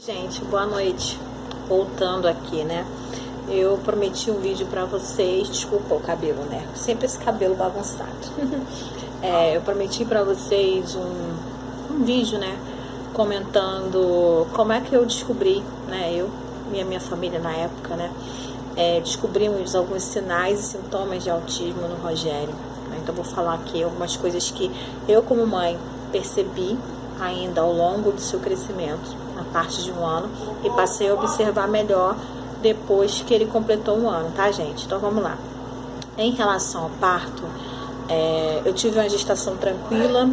Gente, boa noite. Voltando aqui, né? Eu prometi um vídeo pra vocês. Desculpa o cabelo, né? Sempre esse cabelo bagunçado. Eu prometi pra vocês um vídeo, né? Comentando como é que eu descobri, né? Eu e a minha família na época, né? Descobrimos alguns sinais e sintomas de autismo no Rogério. Né? Então, vou falar aqui algumas coisas que eu, como mãe, percebi ainda ao longo do seu crescimento, na parte de um ano, e passei a observar melhor depois que ele completou um ano, tá, gente? Então, vamos lá. Em relação ao parto, eu tive uma gestação tranquila,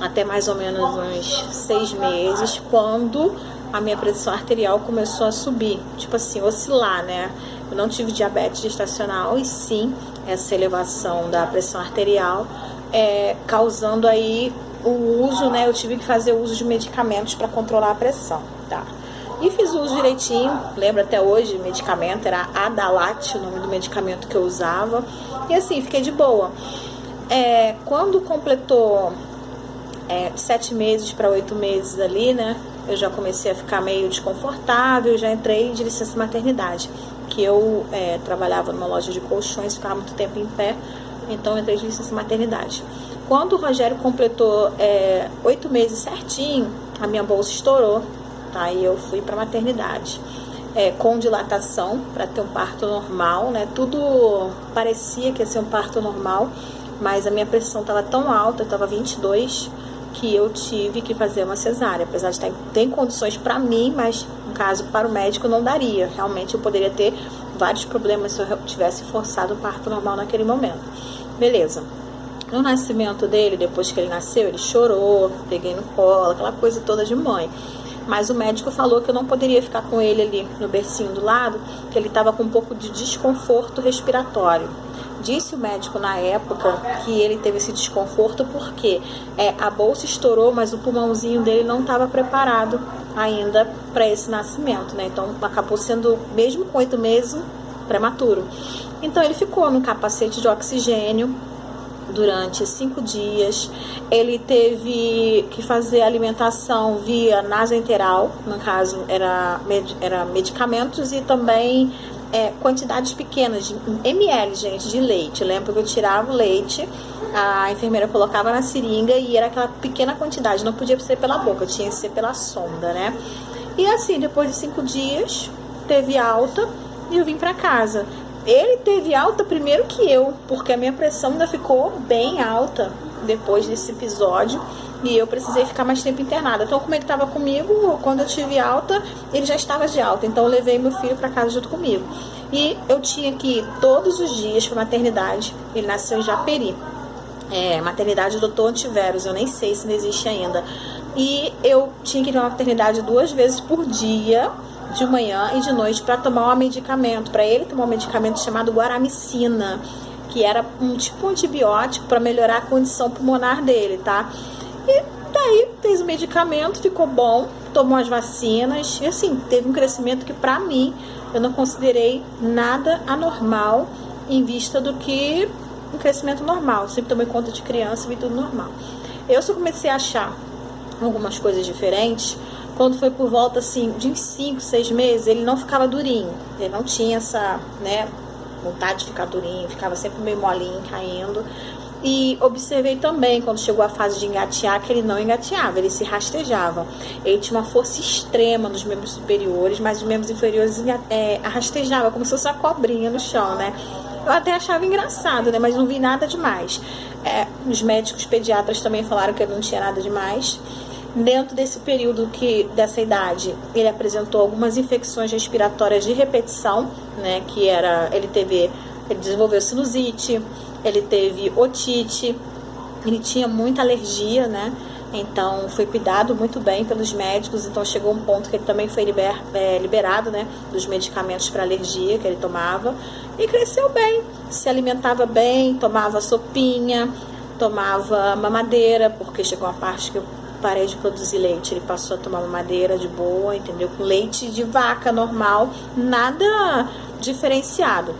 até mais ou menos uns 6 meses, quando a minha pressão arterial começou a subir, tipo assim, oscilar, né? Eu não tive diabetes gestacional, e sim essa elevação da pressão arterial, causando aí o uso, né? Eu tive que fazer uso de medicamentos para controlar a pressão, tá? E fiz o uso direitinho, lembro até hoje, o medicamento era Adalat, o nome do medicamento que eu usava, e assim, fiquei de boa. Quando completou 7 meses para 8 meses ali, né? Eu já comecei a ficar meio desconfortável, já entrei de licença maternidade, que eu trabalhava numa loja de colchões, ficava muito tempo em pé, então eu entrei de licença maternidade. Quando o Rogério completou 8 meses certinho, a minha bolsa estourou, tá? E eu fui para maternidade, com dilatação, para ter um parto normal, né? Tudo parecia que ia ser um parto normal, mas a minha pressão estava tão alta, estava 22, que eu tive que fazer uma cesárea. Apesar de ter condições para mim, mas no caso para o médico não daria. Realmente eu poderia ter vários problemas se eu tivesse forçado o parto normal naquele momento. Beleza. No nascimento dele, depois que ele nasceu, ele chorou, peguei no colo, aquela coisa toda de mãe. Mas o médico falou que eu não poderia ficar com ele ali no bercinho do lado, que ele estava com um pouco de desconforto respiratório. Disse o médico na época que ele teve esse desconforto porque a bolsa estourou, mas o pulmãozinho dele não estava preparado ainda para esse nascimento, né? Então acabou sendo, mesmo com 8 meses, prematuro. Então ele ficou no capacete de oxigênio durante 5 dias. Ele teve que fazer alimentação via nasoenteral, no caso era medicamentos e também quantidades pequenas de ml, gente, de leite. Eu lembro que eu tirava o leite, a enfermeira colocava na seringa e era aquela pequena quantidade, não podia ser pela boca, tinha que ser pela sonda, né? E assim, depois de 5 dias, teve alta e eu vim pra casa. Ele teve alta primeiro que eu, porque a minha pressão ainda ficou bem alta depois desse episódio e eu precisei ficar mais tempo internada. Então, como ele estava comigo, quando eu tive alta, ele já estava de alta. Então, eu levei meu filho para casa junto comigo. E eu tinha que ir todos os dias para maternidade. Ele nasceu em Japeri. Maternidade do Dr. Antiveros, eu nem sei se não existe ainda. E eu tinha que ir na maternidade 2 vezes por dia, de manhã e de noite, para tomar um medicamento, para ele tomar um medicamento chamado guaramicina, que era um tipo antibiótico para melhorar a condição pulmonar dele, tá? E daí fez o medicamento, ficou bom, tomou as vacinas e assim, teve um crescimento que pra mim eu não considerei nada anormal em vista do que um crescimento normal. Sempre tomei conta de criança e vi tudo normal. Eu só comecei a achar algumas coisas diferentes quando foi por volta assim de uns 5, 6 meses. Ele não ficava durinho, ele não tinha essa, né, vontade de ficar durinho, ficava sempre meio molinho, caindo. E observei também, quando chegou a fase de engatear, que ele não engateava, ele se rastejava. Ele tinha uma força extrema nos membros superiores, mas os membros inferiores rastejava, como se fosse uma cobrinha no chão, né? Eu até achava engraçado, né? Mas não vi nada demais. Os médicos pediatras também falaram que ele não tinha nada demais. Dentro desse período dessa idade, ele apresentou algumas infecções respiratórias de repetição, né? Que era, ele desenvolveu sinusite, ele teve otite, ele tinha muita alergia, né? Então foi cuidado muito bem pelos médicos. Então chegou um ponto que ele também foi liberado, né, dos medicamentos para alergia que ele tomava, e cresceu bem, se alimentava bem, tomava sopinha, tomava mamadeira, porque chegou uma parte que eu parei de produzir leite, ele passou a tomar mamadeira de boa, entendeu? Com leite de vaca normal, nada diferenciado.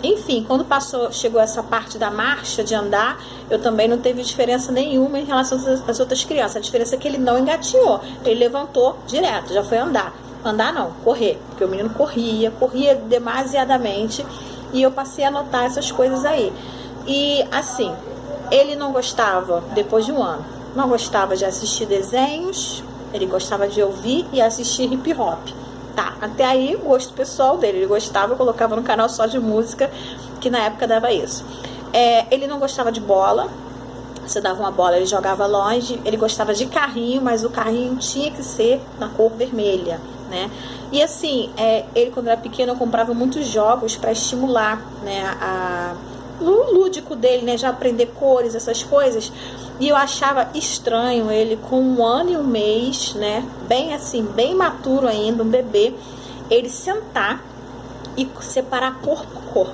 Enfim, quando chegou essa parte da marcha, de andar, eu também não teve diferença nenhuma em relação às outras crianças. A diferença é que ele não engatinhou, ele levantou direto, já foi andar. Andar não, correr, porque o menino corria demasiadamente, e eu passei a notar essas coisas aí. E assim, ele não gostava, depois de um ano, não gostava de assistir desenhos, ele gostava de ouvir e assistir hip hop. Tá, até aí o gosto pessoal dele, ele gostava, eu colocava no canal só de música, que na época dava isso. Ele não gostava de bola, você dava uma bola, ele jogava longe. Ele gostava de carrinho, mas o carrinho tinha que ser na cor vermelha, né? E assim, ele quando era pequeno, eu comprava muitos jogos para estimular, né, o lúdico dele, né, já aprender cores, essas coisas. E eu achava estranho ele com 1 ano e 1 mês, né, bem assim, bem maturo ainda, um bebê, ele sentar e separar cor por cor,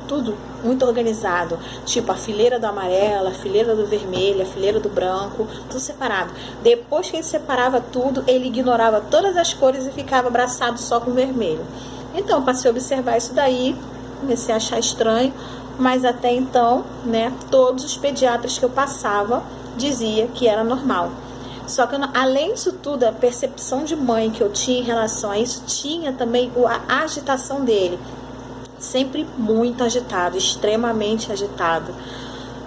tudo muito organizado, tipo a fileira do amarelo, a fileira do vermelho, a fileira do branco, tudo separado. Depois que ele separava tudo, ele ignorava todas as cores e ficava abraçado só com o vermelho. Então eu passei a observar isso daí, comecei a achar estranho, mas até então, né, todos os pediatras que eu passava dizia que era normal. Só que além disso tudo, a percepção de mãe que eu tinha em relação a isso, tinha também a agitação dele. Sempre muito agitado, extremamente agitado.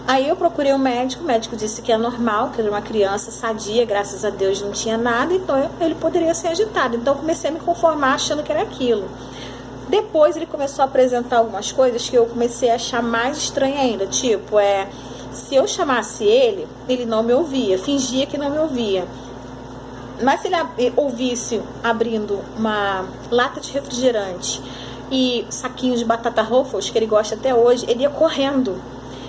Aí eu procurei um médico, o médico disse que é normal, que ele era uma criança sadia, graças a Deus não tinha nada, então ele poderia ser agitado. Então eu comecei a me conformar achando que era aquilo. Depois ele começou a apresentar algumas coisas que eu comecei a achar mais estranha ainda, tipo, se eu chamasse ele, ele não me ouvia, fingia que não me ouvia. Mas se ele ouvisse abrindo uma lata de refrigerante e saquinho de batata Ruffles, que ele gosta até hoje, ele ia correndo.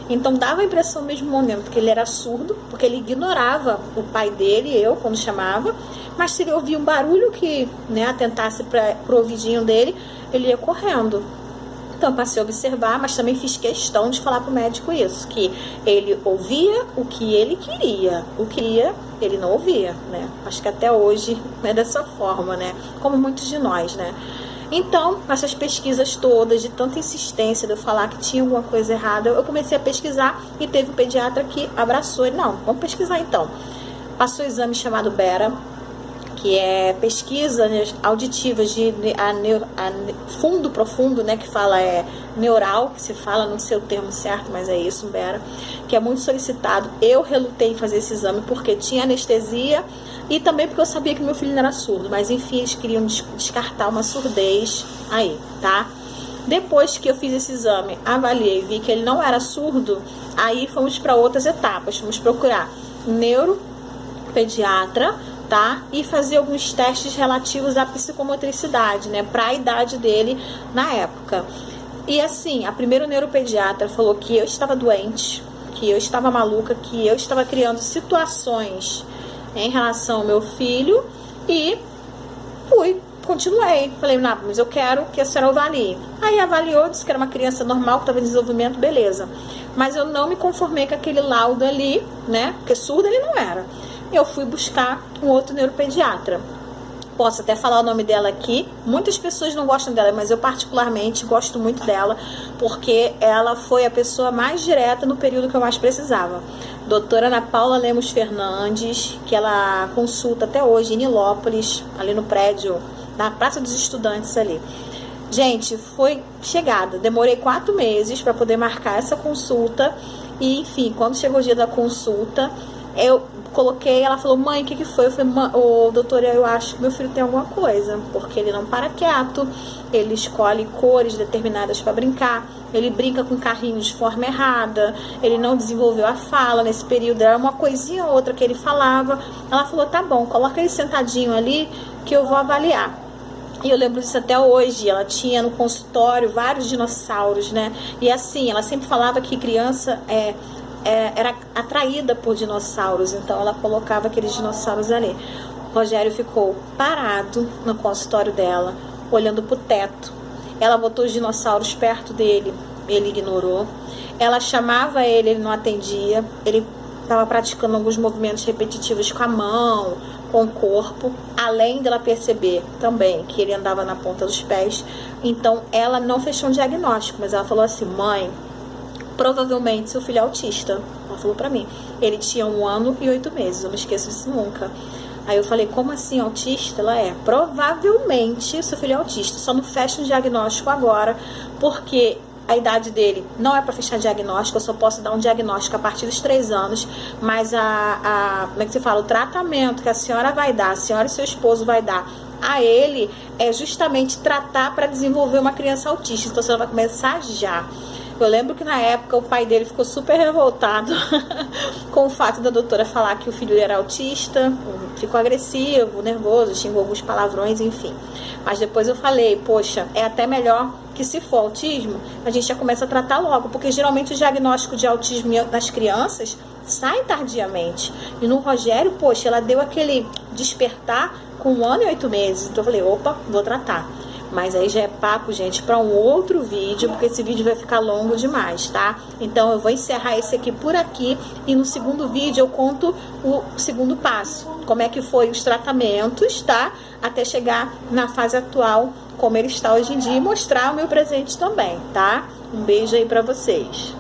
Então dava a impressão no mesmo momento que ele era surdo, porque ele ignorava o pai dele, eu, quando chamava, mas se ele ouvia um barulho que, né, atentasse para o ouvidinho dele, ele ia correndo. Então eu passei a observar, mas também fiz questão de falar pro médico isso, que ele ouvia o que ele queria, o que ele não ouvia, né? Acho que até hoje é dessa forma, né? Como muitos de nós, né? Então, essas pesquisas todas, de tanta insistência de eu falar que tinha alguma coisa errada, eu comecei a pesquisar e teve um pediatra que abraçou ele. Não, vamos pesquisar então. Passou o exame chamado BERA, que é pesquisa, né, auditivas de fundo profundo, né, que fala neural, que se fala, não sei o termo certo, mas é isso, BERA, que é muito solicitado. Eu relutei em fazer esse exame porque tinha anestesia e também porque eu sabia que meu filho não era surdo, mas enfim, eles queriam descartar uma surdez aí, tá? Depois que eu fiz esse exame, avaliei, vi que ele não era surdo, aí fomos para outras etapas, fomos procurar neuropediatra, tá? E fazer alguns testes relativos à psicomotricidade, né? Para a idade dele na época. E assim, a primeira neuropediatra falou que eu estava doente, que eu estava maluca, que eu estava criando situações em relação ao meu filho e continuei. Falei, não, mas eu quero que a senhora avalie. Aí avaliou, disse que era uma criança normal, que estava em desenvolvimento, beleza. Mas eu não me conformei com aquele laudo ali, né? Porque surdo ele não era. Eu fui buscar um outro neuropediatra. Posso até falar o nome dela aqui. Muitas pessoas não gostam dela, mas eu particularmente gosto muito dela, porque ela foi a pessoa mais direta no período que eu mais precisava. Doutora Ana Paula Lemos Fernandes, que ela consulta até hoje em Nilópolis, ali no prédio, na Praça dos Estudantes ali. Gente, foi chegada. Demorei 4 meses para poder marcar essa consulta. E enfim, quando chegou o dia da consulta, eu coloquei, ela falou, mãe, o que foi? Eu falei, doutora, eu acho que meu filho tem alguma coisa, porque ele não para quieto, ele escolhe cores determinadas para brincar, ele brinca com carrinho de forma errada, ele não desenvolveu a fala nesse período, era uma coisinha ou outra que ele falava. Ela falou, tá bom, coloca ele sentadinho ali que eu vou avaliar. E eu lembro disso até hoje. Ela tinha no consultório vários dinossauros, né? E assim, ela sempre falava que criança era atraída por dinossauros, então ela colocava aqueles dinossauros ali. O Rogério ficou parado no consultório dela, olhando pro teto. Ela botou os dinossauros perto dele, ele ignorou. Ela chamava ele não atendia. Ele estava praticando alguns movimentos repetitivos com a mão, com o corpo, além dela perceber também que ele andava na ponta dos pés. Então ela não fechou um diagnóstico, mas ela falou assim, mãe, provavelmente seu filho é autista. Ela falou pra mim. Ele tinha 1 ano e 8 meses, eu não esqueço disso nunca. Aí eu falei, como assim, autista? Ela é, provavelmente seu filho é autista, só não fecha um diagnóstico agora, porque a idade dele não é para fechar diagnóstico, eu só posso dar um diagnóstico a partir dos 3 anos, mas como é que se fala? O tratamento que a senhora vai dar, a senhora e seu esposo vai dar a ele, é justamente tratar para desenvolver uma criança autista, então você vai começar já. Eu lembro que na época o pai dele ficou super revoltado com o fato da doutora falar que o filho era autista, ficou agressivo, nervoso, xingou alguns palavrões, enfim. Mas depois eu falei, poxa, é até melhor que se for autismo, a gente já começa a tratar logo, porque geralmente o diagnóstico de autismo nas crianças sai tardiamente. E no Rogério, poxa, ela deu aquele despertar com 1 ano e 8 meses. Então eu falei, opa, vou tratar. Mas aí já é papo, gente, para um outro vídeo, porque esse vídeo vai ficar longo demais, tá? Então eu vou encerrar esse aqui por aqui e no segundo vídeo eu conto o segundo passo, como é que foi os tratamentos, tá? Até chegar na fase atual, como ele está hoje em dia, e mostrar o meu presente também, tá? Um beijo aí para vocês.